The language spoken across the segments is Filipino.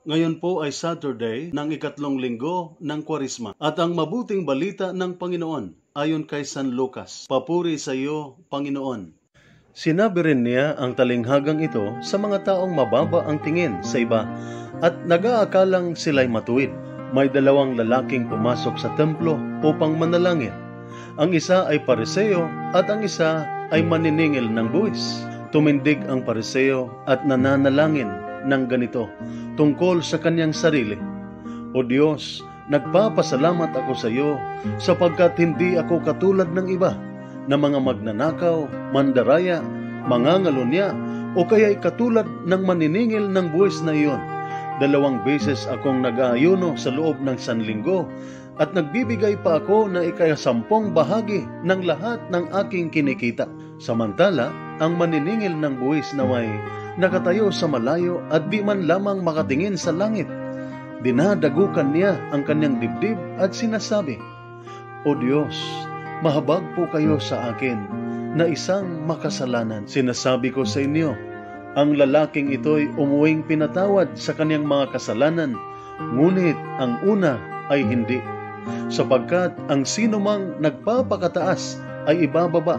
Ngayon po ay Saturday ng ikatlong linggo ng Kwaresma at ang mabuting balita ng Panginoon ayon kay San Lucas. Papuri sa iyo, Panginoon. Sinabi rin niya ang talinghagang ito sa mga taong mababa ang tingin sa iba at nag-aakalang sila'y matuwid. May dalawang lalaking pumasok sa templo upang manalangin. Ang isa ay pariseo at ang isa ay maniningil ng buwis. Tumindig ang pariseo at nananalangin ng ganito tungkol sa kanyang sarili. O Diyos, nagpapasalamat ako sa iyo sapagkat hindi ako katulad ng iba na mga magnanakaw, mandaraya, mangangalunya o kaya'y katulad ng maniningil ng buwis na iyon. 2 beses akong nag-aayuno sa loob ng sanlinggo at nagbibigay pa ako na ika-10 bahagi ng lahat ng aking kinikita. Samantala, ang maniningil ng buwis naway nakatayo sa malayo at di man lamang makatingin sa langit. Dinadagukan niya ang kanyang dibdib at sinasabi, O Diyos, mahabag po kayo sa akin na isang makasalanan. Sinasabi ko sa inyo, ang lalaking ito'y umuwing pinatawad sa kanyang mga kasalanan, ngunit ang una ay hindi. Sapagkat ang sinumang nagpapakataas ay ibababa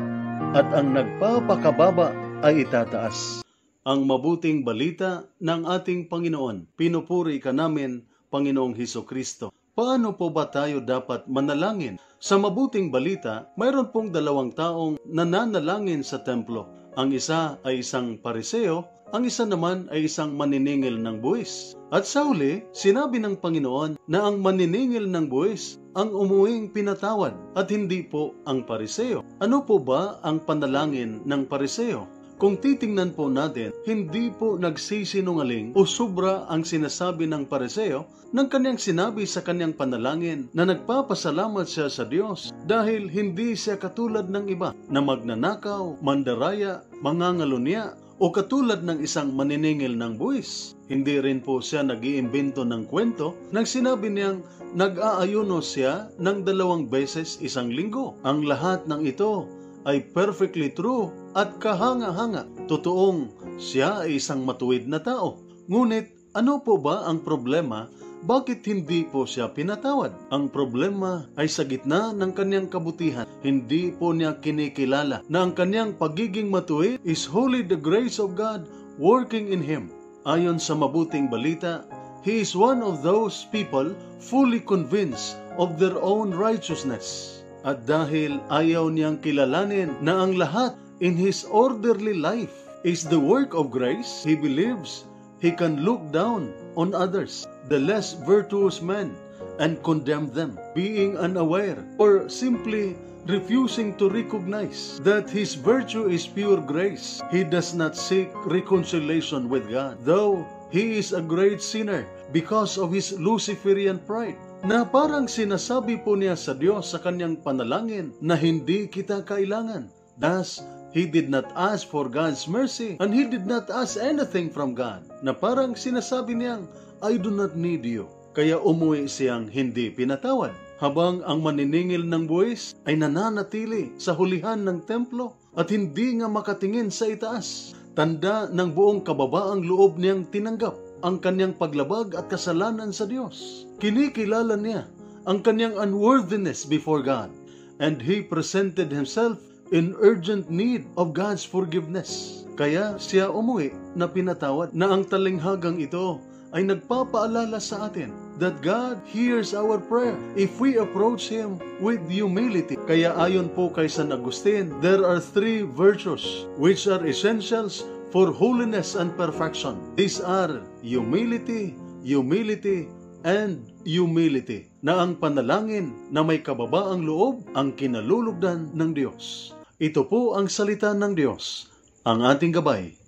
at ang nagpapakababa ay itataas. Ang mabuting balita ng ating Panginoon. Pinupuri ka namin, Panginoong Hesukristo. Paano po ba tayo dapat manalangin? Sa mabuting balita, mayroon pong 2 taong nananalangin sa templo. Ang isa ay isang pariseo, ang isa naman ay isang maniningil ng buwis. At sa huli, sinabi ng Panginoon na ang maniningil ng buwis ang umuwing pinatawad at hindi po ang pariseo. Ano po ba ang panalangin ng pariseo? Kung titingnan po natin, hindi po nagsisinungaling o sobra ang sinasabi ng pariseo ng kanyang sinabi sa kanyang panalangin na nagpapasalamat siya sa Diyos dahil hindi siya katulad ng iba na magnanakaw, mandaraya, mangangalunya o katulad ng isang maniningil ng buwis. Hindi rin po siya nag-iimbento ng kwento nang sinabi niyang nag-aayuno siya ng 2 beses isang linggo. Ang lahat ng ito ay perfectly true at kahanga-hanga. Totoong siya ay isang matuwid na tao. Ngunit ano po ba ang problema? Bakit hindi po siya pinatawad? Ang problema ay sa gitna ng kanyang kabutihan. Hindi po niya kinikilala na ang kanyang pagiging matuwid is wholly the grace of God working in him. Ayon sa mabuting balita, he is one of those people fully convinced of their own righteousness. At dahil ayaw niyang kilalanin na ang lahat in his orderly life is the work of grace, he believes he can look down on others, the less virtuous men, and condemn them, being unaware or simply refusing to recognize that his virtue is pure grace. He does not seek reconciliation with God, though he is a great sinner because of his Luciferian pride. Na parang sinasabi po niya sa Diyos sa kanyang panalangin na hindi kita kailangan. Thus, he did not ask for God's mercy and he did not ask anything from God. Na parang sinasabi niyang, I do not need you. Kaya umuwi siyang hindi pinatawad. Habang ang maniningil ng buwis ay nananatili sa hulihan ng templo at hindi nga makatingin sa itaas. Tanda ng buong kababaang loob niyang tinanggap ang kanyang paglabag at kasalanan sa Diyos. Kinikilala niya ang kanyang unworthiness before God, and he presented himself in urgent need of God's forgiveness. Kaya siya umuwi na pinatawad. Na ang talinghagang ito ay nagpapaalala sa atin that God hears our prayer if we approach Him with humility. Kaya ayon po kay San Agustin, there are 3 virtues which are essentials for holiness and perfection. These are humility, humility, and humility. Na ang panalangin na may kababaang loob ang kinalulugdan ng Diyos. Ito po ang salita ng Diyos, ang ating gabay.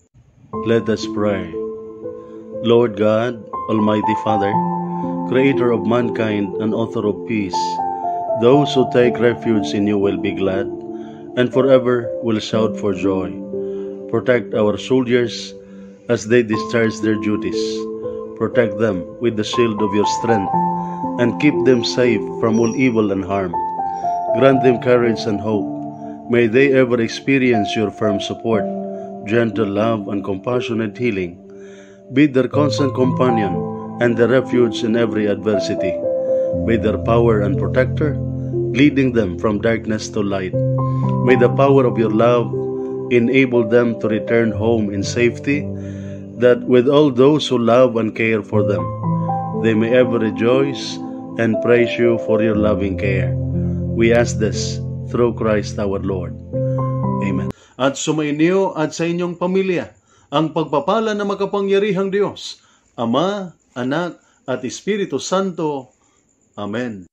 Let us pray. Lord God, Almighty Father, Creator of mankind and author of peace, those who take refuge in you will be glad and forever will shout for joy. Protect our soldiers as they discharge their duties. Protect them with the shield of your strength and keep them safe from all evil and harm. Grant them courage and hope. May they ever experience your firm support, gentle love, and compassionate healing. Be their constant companion and the refuge in every adversity. May their power and protector, leading them from darkness to light. May the power of your love enable them to return home in safety, that with all those who love and care for them, they may ever rejoice and praise you for your loving care. We ask this through Christ our Lord. Amen. At sumainyo at sa inyong pamilya ang pagpapala na makapangyarihang Diyos, Ama, Anak, at Espiritu Santo. Amen.